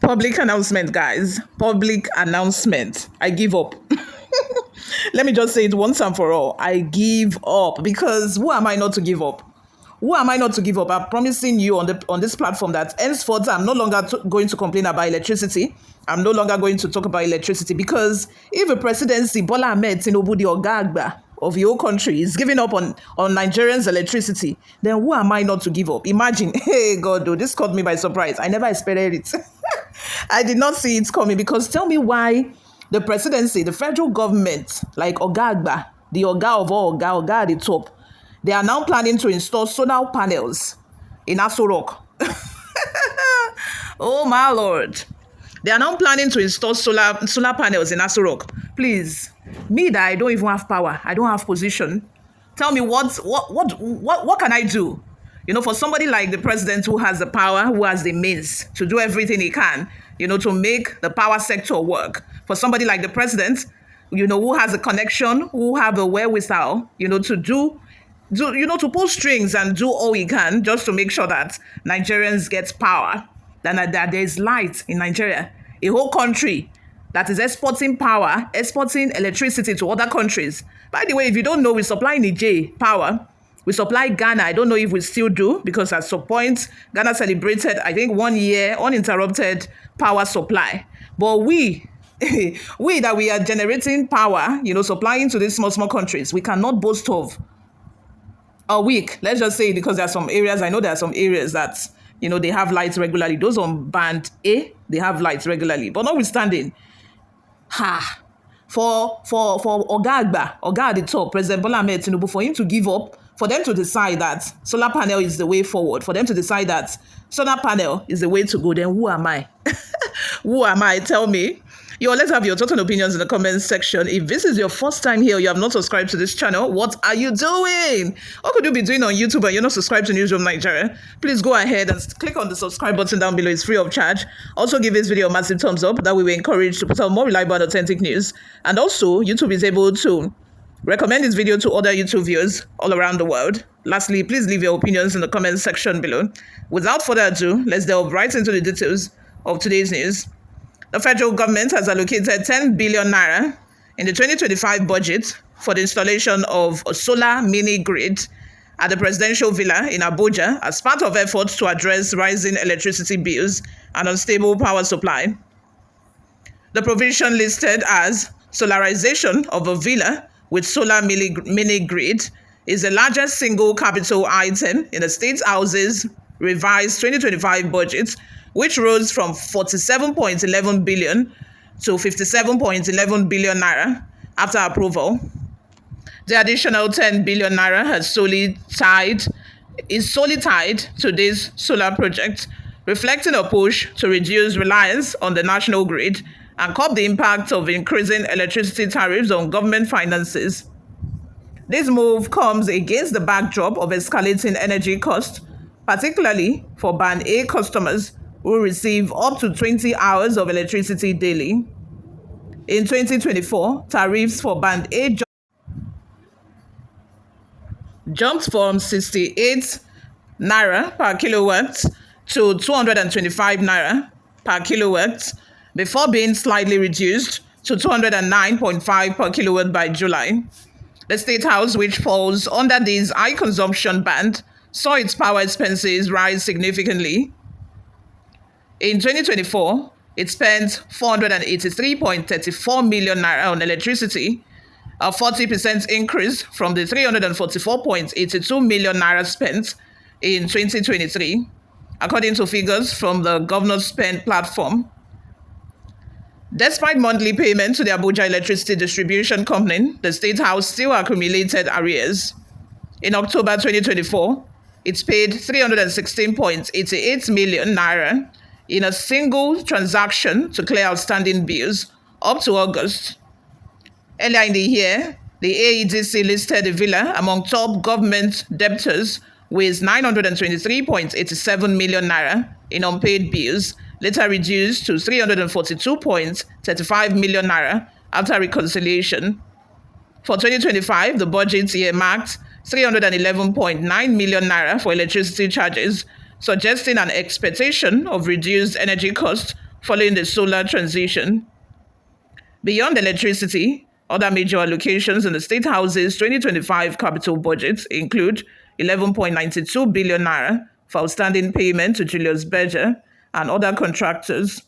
Public announcement, guys. Public announcement. I give up. Let me just say it once and for all. I give up because who am I not to give up? Who am I not to give up? I'm promising you on this platform that henceforth I'm no longer going to complain about electricity. I'm no longer going to talk about electricity because if a presidency, Bola Ahmed Tinubu, the Ogagba of your country, is giving up on Nigerians' electricity, then who am I not to give up? Imagine, hey God, though, this caught me by surprise. I never expected it. I did not see it coming because tell me why the presidency, the federal government, like Ogagba, the Oga of all Oga at the top, they are now planning to install solar panels in Aso Rock. Oh my Lord. They are now planning to install solar panels in Aso Rock. Please, me that I don't even have power, I don't have position. Tell me what can I do? You know, for somebody like the president who has the power, who has the means to do everything he can, you know, to make the power sector work. For somebody like the president, you know, who has a connection, who have a wherewithal, you know, to pull strings and do all he can just to make sure that Nigerians get power, that there is light in Nigeria, a whole country that is exporting power, exporting electricity to other countries. By the way, if you don't know, we supply Niger power. We supply Ghana. I don't know if we still do because at some point, Ghana celebrated, I think, 1 year uninterrupted power supply. But we that we are generating power, you know, supplying to these small countries, we cannot boast of a week. Let's just say, because there are some areas, I know there are some areas that, you know, they have lights regularly. Those on band A, they have lights regularly. But notwithstanding, for Oga at the top, President Bola Ahmed Tinubu, for him to give up, for them to decide that solar panel is the way forward, for them to decide that solar panel is the way to go, then who am I? Who am I? Tell me. Let's have your total opinions in the comments section. If this is your first time here, you have not subscribed to this channel, what are you doing? What could you be doing on YouTube and you're not subscribed to Newsroom Nigeria? Please go ahead and click on the subscribe button down below. It's free of charge. Also give this video a massive thumbs up. That way we're encouraged to put out more reliable and authentic news. And also, YouTube is able to recommend this video to other YouTube viewers all around the world. Lastly, please leave your opinions in the comments section below. Without further ado, let's delve right into the details of today's news. The federal government has allocated 10 billion naira in the 2025 budget for the installation of a solar mini grid at the presidential villa in Abuja as part of efforts to address rising electricity bills and unstable power supply. The provision listed as solarization of a villa with solar mini grid is the largest single capital item in the State House's revised 2025 budget, which rose from 47.11 billion to 57.11 billion naira after approval. The additional 10 billion naira is solely tied to this solar project, reflecting a push to reduce reliance on the national grid and curb the impact of increasing electricity tariffs on government finances. This move comes against the backdrop of escalating energy costs, particularly for Band A customers who receive up to 20 hours of electricity daily. In 2024, tariffs for Band A jumped from 68 naira per kilowatt to 225 naira per kilowatt before being slightly reduced to 209.5 per kilowatt by July. The State House, which falls under this high consumption band, saw its power expenses rise significantly. In 2024, it spent 483.34 million naira on electricity, a 40% increase from the 344.82 million naira spent in 2023, according to figures from the Governor's Spend platform. Despite monthly payment to the Abuja Electricity Distribution Company, the State House still accumulated arrears. In October 2024, it paid 316.88 million naira in a single transaction to clear outstanding bills up to August. Earlier in the year, the AEDC listed the villa among top government debtors with 923.87 million naira in unpaid bills, later reduced to 342.35 million naira after reconciliation. For 2025, the budget earmarked 311.9 million naira for electricity charges, suggesting an expectation of reduced energy costs following the solar transition. Beyond electricity, other major allocations in the State House's 2025 capital budget include 11.92 billion naira for outstanding payment to Julius Berger and other contractors.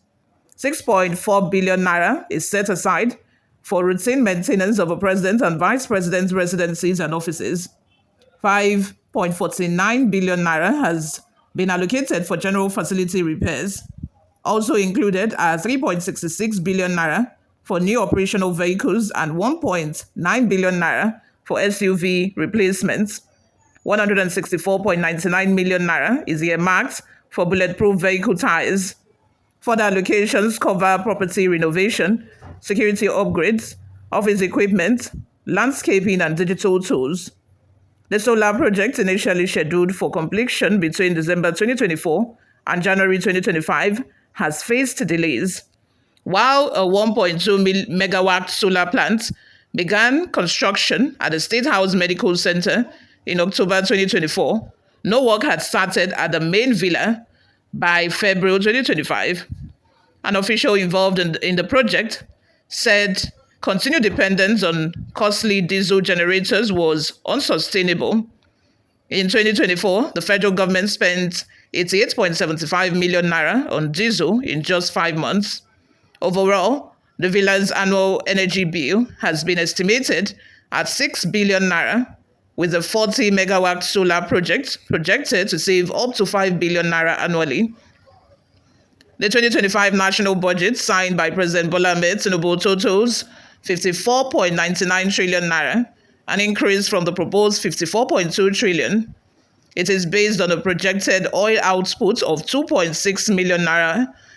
6.4 billion naira is set aside for routine maintenance of a president and vice president's residencies and offices. 5.49 billion naira has been allocated for general facility repairs. Also included are 3.66 billion naira for new operational vehicles and 1.9 billion naira for SUV replacements. 164.99 million naira is earmarked for bulletproof vehicle tires. Further allocations cover property renovation, security upgrades, office equipment, landscaping, and digital tools. The solar project, initially scheduled for completion between December 2024 and January 2025, has faced delays. While a 1.2 megawatt solar plant began construction at the State House Medical Center in October 2024, no work had started at the main villa by February 2025. An official involved in the project said continued dependence on costly diesel generators was unsustainable. In 2024, the federal government spent 88.75 million naira on diesel in just 5 months. Overall, the villa's annual energy bill has been estimated at 6 billion naira, with a 40 megawatt solar project projected to save up to 5 billion naira annually. The 2025 national budget signed by President Bola Ahmed Tinubu totals 54.99 trillion naira, an increase from the proposed 54.2 trillion. It is based on a projected oil output of 2.6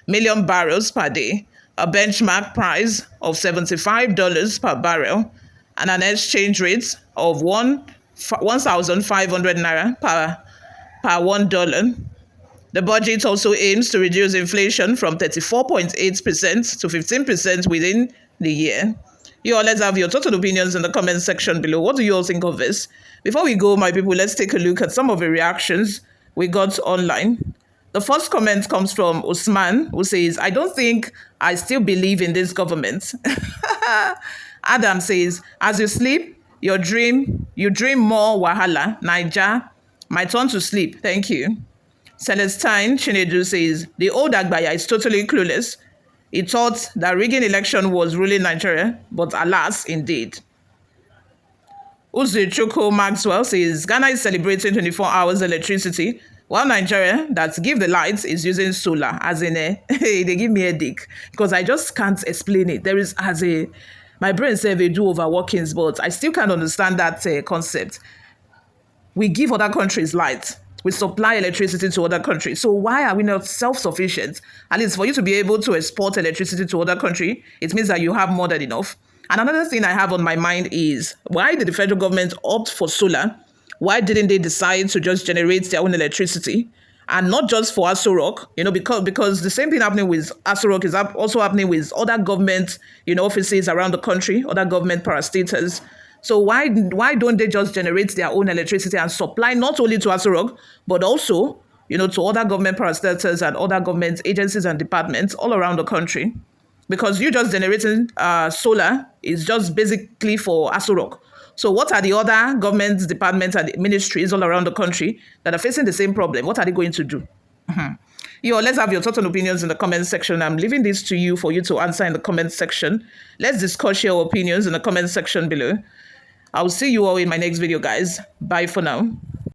million barrels per day, a benchmark price of $75 per barrel, and an exchange rate of 1,500 naira per $1. The budget also aims to reduce inflation from 34.8% to 15% within the year. You all, let's have your total opinions in the comment section below. What do you all think of this? Before we go, my people, let's take a look at some of the reactions we got online. The first comment comes from Usman, who says, I don't think I still believe in this government. Adam says, as you sleep, you dream more wahala. Naija, my turn to sleep. Thank you. Celestine Chinedu says, the old Agbaya is totally clueless. He thought that rigging election was ruling Nigeria, but alas, indeed. Uzuchukwu Maxwell says, Ghana is celebrating 24 hours electricity, while Nigeria, that give the lights, is using solar, as in they give me a headache, because I just can't explain it. There is, my brain says they do overworkings, but I still can't understand that concept. We give other countries light. We supply electricity to other countries. So why are we not self-sufficient? At least for you to be able to export electricity to other countries, it means that you have more than enough. And another thing I have on my mind is, why did the federal government opt for solar? Why didn't they decide to just generate their own electricity? And not just for Aso Rock, because the same thing happening with Aso Rock is also happening with other government, offices around the country, other government parastatals. So why don't they just generate their own electricity and supply not only to Aso Rock, but also, to other government parastatals and other government agencies and departments all around the country? Because you just generating solar is just basically for Aso Rock. So what are the other government departments and ministries all around the country that are facing the same problem? What are they going to do? Let's have your thoughts and opinions in the comment section. I'm leaving this to you for you to answer in the comment section. Let's discuss your opinions in the comment section below. I'll see you all in my next video, guys. Bye for now.